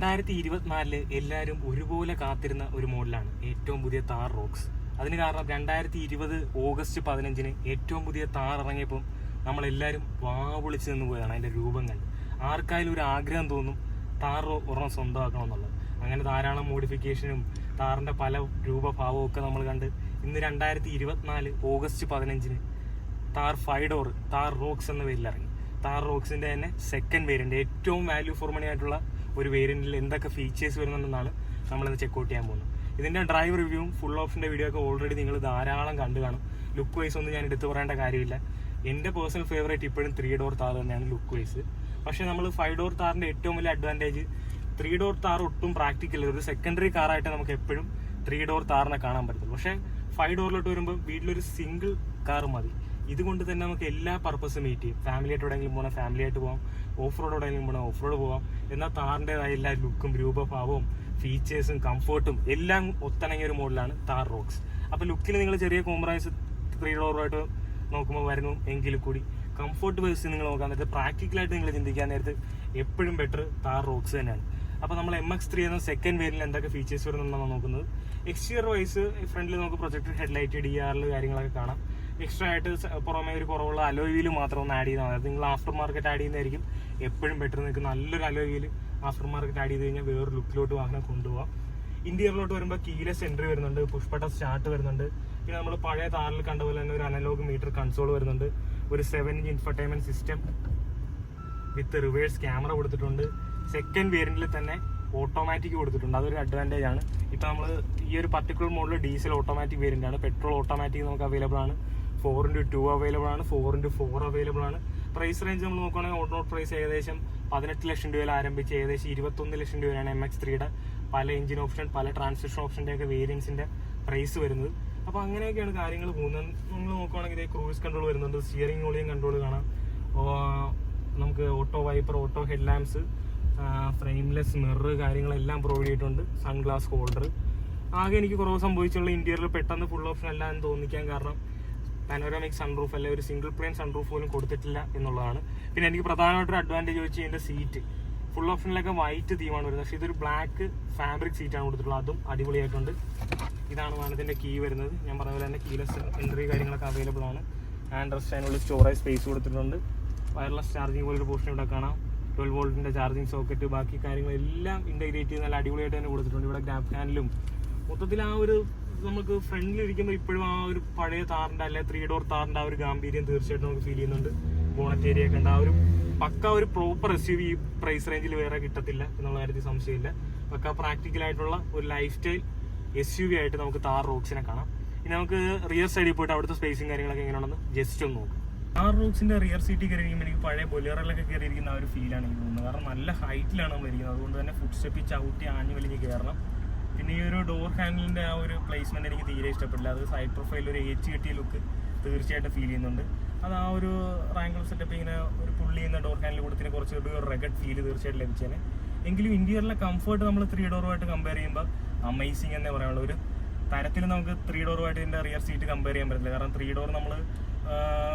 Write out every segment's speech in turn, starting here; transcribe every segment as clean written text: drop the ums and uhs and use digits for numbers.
2024 എല്ലാവരും ഒരുപോലെ കാത്തിരുന്ന ഒരു മോഡലാണ് ഏറ്റവും പുതിയ താർ റോക്സ്. അതിന് കാരണം 2020 ഓഗസ്റ്റ് 15 ഏറ്റവും പുതിയ താർ ഇറങ്ങിയപ്പോൾ നമ്മളെല്ലാവരും വാവിളിച്ച് നിന്ന് പോയതാണ് അതിൻ്റെ രൂപം കണ്ട്. ആർക്കായാലും ഒരു ആഗ്രഹം തോന്നും താർ ഒരെണ്ണം സ്വന്തമാക്കണം എന്നുള്ളത്. അങ്ങനെ ധാരാളം മോഡിഫിക്കേഷനും താറിൻ്റെ പല രൂപഭാവവും ഒക്കെ നമ്മൾ കണ്ട് ഇന്ന് 2024 August 15 Thar 5 door Thar rocks എന്ന പേരിൽ ഇറങ്ങി. താർ റോക്സിൻ്റെ തന്നെ സെക്കൻഡ് വേരിയൻ്റ്, ഏറ്റവും വാല്യൂ ഫോർ മണി ആയിട്ടുള്ള ഒരു വേരിയൻറ്റിൽ എന്തൊക്കെ ഫീച്ചേഴ്സ് വരുന്നുണ്ടെന്നാണ് നമ്മളിന്ന് ചെക്കൗട്ട് ചെയ്യാൻ പോകുന്നത്. ഇതിൻ്റെ ഡ്രൈവ് റിവ്യൂവും ഫുൾ ഓപ്ഷൻ്റെ വീഡിയോ ഒക്കെ ഓൾറെഡി നിങ്ങൾ ധാരാളം കണ്ടു കാണും. ലുക്ക് വൈസ് ഒന്നും ഞാൻ എടുത്തു പറയേണ്ട കാര്യമില്ല. എൻ്റെ പേഴ്സണൽ ഫേവറേറ്റ് ഇപ്പോഴും 3 ഡോർ താർ തന്നെയാണ് ലുക്ക് വൈസ്. പക്ഷേ നമ്മൾ 5 ഡോർ താറിൻ്റെ ഏറ്റവും വലിയ അഡ്വാൻറ്റേജ് 3 ഡോർ താർ ഒട്ടും പ്രാക്ടിക്കൽ, ഒരു സെക്കൻഡറി കാറായിട്ട് നമുക്ക് എപ്പോഴും 3 ഡോർ താറിനെ കാണാൻ പറ്റത്തുള്ളൂ. പക്ഷേ 5 ഡോറിലോട്ട് വരുമ്പോൾ വീട്ടിലൊരു സിംഗിൾ കാർ മതി. ഇതുകൊണ്ട് തന്നെ നമുക്ക് എല്ലാ പർപ്പസും മീറ്റ് ചെയ്യും. ഫാമിലിയായിട്ട് എവിടെയെങ്കിലും പോകണം, ഫാമിലിയായിട്ട് പോകാം. ഓഫ് റോഡ് എവിടെയെങ്കിലും പോകണം, ഓഫ് റോഡ് പോകാം. എന്നാൽ താറിൻ്റെതായ എല്ലാ ലുക്കും രൂപഭാവവും ഫീച്ചേഴ്സും കംഫർട്ടും എല്ലാം ഒത്തിണങ്ങിയ ഒരു മോഡലാണ് താർ റോക്സ്. അപ്പോൾ ലുക്കിൽ നിങ്ങൾ ചെറിയ കോംപ്രമൈസ് 3 ഡോറുമായിട്ട് നോക്കുമ്പോൾ വരുന്നു എങ്കിൽ കൂടി കംഫർട്ട് ബേസ് നിങ്ങൾ നോക്കാൻ നേരത്ത്, പ്രാക്ടിക്കലായിട്ട് നിങ്ങൾ ചിന്തിക്കാൻ നേരത്ത് എപ്പോഴും ബെറ്റർ താർ റോക്സ് തന്നെയാണ്. അപ്പോൾ നമ്മൾ MX3 എന്ന സെക്കൻഡ് വേരിയന്റിൽ എന്തൊക്കെ ഫീച്ചേഴ്സ് വരുന്നുണ്ടെന്നാണ് നോക്കുന്നത്. എക്സ്റ്റീരിയർ വൈസ് ഫ്രണ്ടിൽ നമുക്ക് പ്രൊജക്ടഡ് ഹെഡ്ലൈറ്റ്, DRL കാര്യങ്ങളൊക്കെ കാണാം. എക്സ്ട്രാ ആയിട്ട് പുറമേ ഒരു കുറവുള്ള അലോയ് വീല് മാത്രം ഒന്ന് ആഡ് ചെയ്താൽ മതി. നിങ്ങൾ ആഫ്റ്റർ മാർക്കറ്റ് ആഡ് ചെയ്യുന്നതായിരിക്കും എപ്പോഴും ബെറ്റർ. നിങ്ങൾക്ക് നല്ലൊരു alloy wheel after market add ചെയ്ത് കഴിഞ്ഞാൽ വേറൊരു ലുക്കിലോട്ട് വാഹനം കൊണ്ടുപോകാം. ഇന്റീരിയറിലോട്ട് വരുമ്പോൾ കീലെസ് എൻട്രി വരുന്നുണ്ട്, പുഷ് ബട്ടൺ സ്റ്റാർട്ട് വരുന്നുണ്ട്. പിന്നെ നമ്മൾ പഴയ താറിൽ കണ്ട പോലെ തന്നെ ഒരു അനലോഗ് മീറ്റർ കൺസോൾ വരുന്നുണ്ട്. ഒരു 7-inch ഇൻഫർടൈൻമെന്റ് സിസ്റ്റം വിത്ത് റിവേഴ്സ് ക്യാമറ കൊടുത്തിട്ടുണ്ട്. സെക്കൻഡ് വേരിയന്റിൽ തന്നെ ഓട്ടോമാറ്റിക് കൊടുത്തിട്ടുണ്ട്, അതൊരു അഡ്വാൻറ്റേജ് ആണ്. ഇപ്പം നമ്മൾ ഈ ഒരു particular model diesel automatic variant ആണ്. പെട്രോൾ ഓട്ടോമാറ്റിക് നമുക്ക് അവൈലബിൾ ആണ്. 4x2 അവൈലബിൾ ആണ്, 4x4 അവൈലബിൾ ആണ്. പ്രൈസ് റേഞ്ച് നമ്മൾ നോക്കുകയാണെങ്കിൽ ഓൺ റോഡ് പ്രൈസ് ഏകദേശം 18 ലക്ഷം രൂപയിൽ ആരംഭിച്ച് ഏകദേശം 21 ലക്ഷം രൂപയാണ് MX3യുടെ പല എഞ്ചിൻ ഓപ്ഷൻ, പല ട്രാൻസ്മിഷൻ ഓപ്ഷൻ്റെ ഒക്കെ വേരിയൻസിന്റെ പ്രൈസ് വരുന്നത്. അപ്പോൾ അങ്ങനെയൊക്കെയാണ് കാര്യങ്ങൾ പോകുന്നത്. നമ്മൾ നോക്കുകയാണെങ്കിൽ ക്രൂസ് കൺട്രോൾ വരുന്നുണ്ട്, സ്റ്റിയറിംഗ് വോളിയം കൺട്രോൾ കാണാം, നമുക്ക് auto wiper, auto head lamps, frameless mirror കാര്യങ്ങളെല്ലാം പ്രൊവൈഡ് ചെയ്തിട്ടുണ്ട്, സൺഗ്ലാസ് ഹോൾഡർ. ആകെ എനിക്ക് കുറവ് സംഭവിച്ചുള്ള ഇന്റീരിയറിൽ പെട്ടെന്ന് ഫുൾ ഓപ്ഷൻ അല്ല എന്ന് തോന്നിക്കാൻ കാരണം പാനോരാമിക് സൺറൂഫ് അല്ലെ ഒരു സിംഗിൾ പ്ലെയിൻ സൺറൂഫ് പോലും കൊടുത്തിട്ടില്ല എന്നുള്ളതാണ്. പിന്നെ എനിക്ക് പ്രധാനമായിട്ടൊരു അഡ്വാൻറ്റേജ് വെച്ച് ഇതിൻ്റെ സീറ്റ് ഫുൾ ഓപ്ഷനിലൊക്കെ വൈറ്റ് തീമാണ് വരുന്നത്, പക്ഷേ ഇതൊരു ബ്ലാക്ക് ഫാബ്രിക് സീറ്റാണ് കൊടുത്തിട്ടുള്ളത്, അതും അടിപൊളിയായിട്ടുണ്ട്. ഇതാണ് വാഹനത്തിൻ്റെ കീ വരുന്നത്. ഞാൻ പറഞ്ഞ പോലെ തന്നെ കീലെസ് എൻട്രി കാര്യങ്ങളൊക്കെ അവൈലബിൾ ആണ്. ഹാൻഡ് റെസ്റ്റ് അതിനുള്ള സ്റ്റോറേജ് സ്പേസ് കൊടുത്തിട്ടുണ്ട്. വയർലെസ് ചാർജിങ് പോലൊരു പോർഷൻ ഇവിടെ കാണാം. 12 വോൾട്ടിൻ്റെ ചാർജിങ് സോക്കറ്റ്, ബാക്കി കാര്യങ്ങളെല്ലാം ഇൻ്റഗ്രേറ്റ് ചെയ്ത് നല്ല അടിപൊളിയായിട്ട് തന്നെ കൊടുത്തിട്ടുണ്ട്. ഇവിടെ ഗ്രാബ് ഹാൻഡിലും മൊത്തത്തിൽ ആ ഒരു നമുക്ക് ഫ്രണ്ടിലിരിക്കുമ്പോൾ ഇപ്പോഴും ആ ഒരു പഴയ താറിൻ്റെ അല്ലെ 3 ഡോർ താറിൻ്റെ ആ ഒരു ഗാംഭീര്യം തീർച്ചയായിട്ടും നമുക്ക് ഫീൽ ചെയ്യുന്നുണ്ട്. ബോണറ്റ് ഏരിയ ഒക്കെ ഉണ്ട്. ആ ഒരു പക്ക ഒരു പ്രോപ്പർ SUV പ്രൈസ് റേഞ്ചിൽ വേറെ കിട്ടത്തില്ല എന്നുള്ള കാര്യത്തിൽ സംശയമില്ല. പക്ക പ്രാക്ടിക്കലായിട്ടുള്ള ഒരു ലൈഫ് സ്റ്റൈൽ SUV ആയിട്ട് നമുക്ക് താർ റോക്സിനെ കാണാം. ഇനി നമുക്ക് റിയർ സൈഡിൽ പോയിട്ട് അവിടുത്തെ സ്പേസും കാര്യങ്ങളൊക്കെ എങ്ങനെയാണെന്ന് ജസ്റ്റ് ഒന്ന് നോക്കാം. താർ റോക്സിന്റെ റിയർ സീറ്റിൽ കയറിയിരിക്കുമ്പോൾ എനിക്ക് പഴയ ബൊലേറോയിലൊക്കെ കയറിയിരിക്കുന്ന ആ ഒരു ഫീലാണ് എനിക്ക് തോന്നുന്നത്. കാരണം നല്ല ഹൈറ്റിലാണ് നമ്മൾ ഇരിക്കുന്നത്, അതുകൊണ്ട് തന്നെ ഫുഡ് സ്റ്റെപ്പിൽ ചവിട്ടി ആഞ്ഞു വലിഞ്ഞ് കയറണം. പിന്നെ ഈ ഒരു ഡോർ ഹാൻഡിലിൻ്റെ ആ ഒരു പ്ലേസ്മെന്റ് എനിക്ക് തീരെ ഇഷ്ടപ്പെട്ടില്ല. അത് സൈഡ് പ്രൊഫൈലിൽ ഒരു ഏച്ച് കിട്ടിയ ലുക്ക് തീർച്ചയായിട്ടും ഫീൽ ചെയ്യുന്നുണ്ട്. അത് ആ ഒരു റാങ്കിൾ സെറ്റപ്പ് ഇങ്ങനെ ഒരു പുള്ളി ചെയ്യുന്ന ഡോർ ഹാൻഡിൽ കൊടുത്തിന് കുറച്ചുകൂടി ഒരു റെഗഡ് ഫീല് തീർച്ചയായിട്ടും ലഭിച്ചേനെ. എങ്കിലും ഇന്റീരിയറിലെ കംഫർട്ട് നമ്മൾ 3 ഡോറുമായിട്ട് കമ്പയർ ചെയ്യുമ്പോൾ അമേസിങ് എന്നേ പറയാനുള്ളൂ. ഒരു തരത്തിൽ നമുക്ക് 3 ഡോറുമായിട്ട് ഇതിൻ്റെ റിയർ സീറ്റ് കമ്പയർ ചെയ്യാൻ പറ്റില്ല. കാരണം 3 ഡോർ നമ്മൾ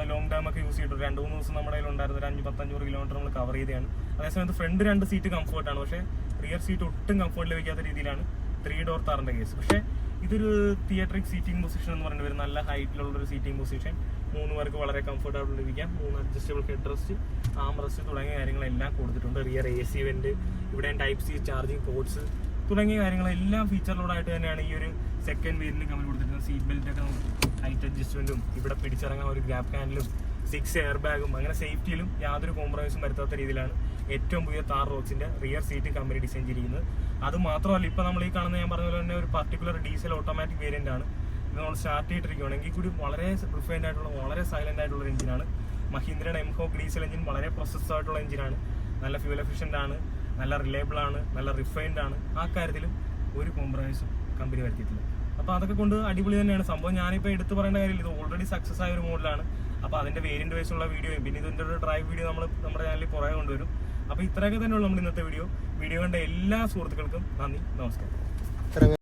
ലോങ് ടൈം ഒക്കെ യൂസ് ചെയ്തിട്ട് 2-3 ദിവസം നമ്മുടെ കയ്യിൽ ഉണ്ടായിരുന്ന ഒരു 500-500 കിലോമീറ്റർ നമ്മൾ കവർ ചെയ്തതാണ്. അതേസമയത്ത് ഫ്രണ്ട് 2 സീറ്റ് കംഫർട്ടാണ്, പക്ഷേ റിയർ സീറ്റ് ഒട്ടും കംഫർട്ട് ലഭിക്കാത്ത രീതിയിലാണ് 3 ഡോർ താറിൻ്റെ കേസ്. പക്ഷേ ഇതൊരു തിയേറ്ററിക് സീറ്റിംഗ് പൊസിഷൻ എന്ന് പറഞ്ഞിട്ട് വരും. നല്ല ഹൈറ്റിലുള്ളൊരു സീറ്റിംഗ് പൊസിഷൻ, 3 പേർക്ക് വളരെ കംഫർട്ടബിൾ ലഭിക്കാം. 3 adjustable head rest, arm rest തുടങ്ങിയ കാര്യങ്ങളെല്ലാം കൊടുത്തിട്ടുണ്ട്. റിയർ AC വെന്റ്, ഇവിടെ Type-C ചാർജിങ് പോർട്സ് തുടങ്ങിയ കാര്യങ്ങളെല്ലാം ഫീച്ചറിലോടായിട്ട് തന്നെയാണ് ഈ ഒരു സെക്കൻഡ് വേരിയന്റിൽ കമ്പനി കൊടുത്തിട്ടുണ്ട്. സീറ്റ് ബെൽറ്റ് ഒക്കെ ഹൈറ്റ് അഡ്ജസ്റ്റ്മെന്റും, ഇവിടെ പിടിച്ചിറങ്ങാൻ ഒരു ഗ്രാബ് ഹാൻഡിലും, 6 എയർ ബാഗും, അങ്ങനെ സേഫ്റ്റിയിലും യാതൊരു കോംപ്രമൈസും വരുത്താത്ത രീതിയിലാണ് ഏറ്റവും പുതിയ താർ റോക്സിന്റെ റിയർ സീറ്റ് കമ്പനി ഡിസൈൻ ചെയ്തിരിക്കുന്നത്. അത് മാത്രമല്ല, ഇപ്പൊ നമ്മൾ ഈ കാണുന്ന ഞാൻ പറഞ്ഞ പോലെ തന്നെ ഒരു പർട്ടിക്കുലർ ഡീസൽ ഓട്ടോമാറ്റിക് വേരിയന്റ് ആണ്. ഇത് നമ്മൾ സ്റ്റാർട്ട് ചെയ്തിരിക്കുകയാണെങ്കിൽ കൂടി വളരെ റിഫൈൻഡ് ആയിട്ടുള്ള, വളരെ സൈലന്റ് ആയിട്ടുള്ള ഒരു എഞ്ചിനാണ്. മഹീന്ദ്രയുടെ M-Hawk ഡീസൽ എഞ്ചിൻ വളരെ പ്രൊസസ്ഡ് ആയിട്ടുള്ള എഞ്ചിനാണ്. നല്ല ഫ്യൂൽ എഫിഷ്യന്റ് ആണ്, നല്ല റിലയബിൾ ആണ്, നല്ല റിഫൈൻഡ് ആണ്. ആ കാര്യത്തിലും ഒരു കോംപ്രമൈസും കമ്പനി വരുത്തിയിട്ടില്ല. അപ്പോൾ അതൊക്കെ കൊണ്ട് അടിപൊളി തന്നെയാണ് സംഭവം. ഞാനിപ്പോൾ എടുത്തു പറയേണ്ട കാര്യമില്ല, ഇത് ഓൾറെഡി സക്സസ് ആയ ഒരു മോഡലാണ്. അപ്പോൾ അതിന്റെ വേരിയന്റ് വൈസുള്ള വീഡിയോയും പിന്നെ ഇതിന്റെ ഒരു ഡ്രൈവ് വീഡിയോ നമ്മൾ നമ്മുടെ ചാനലിൽ പുറകെ കൊണ്ടുവരും. അപ്പോൾ ഇത്രയൊക്കെ തന്നെയുള്ളൂ നമ്മൾ ഇന്നത്തെ വീഡിയോ കണ്ട എല്ലാ സുഹൃത്തുക്കൾക്കും നന്ദി, നമസ്കാരം.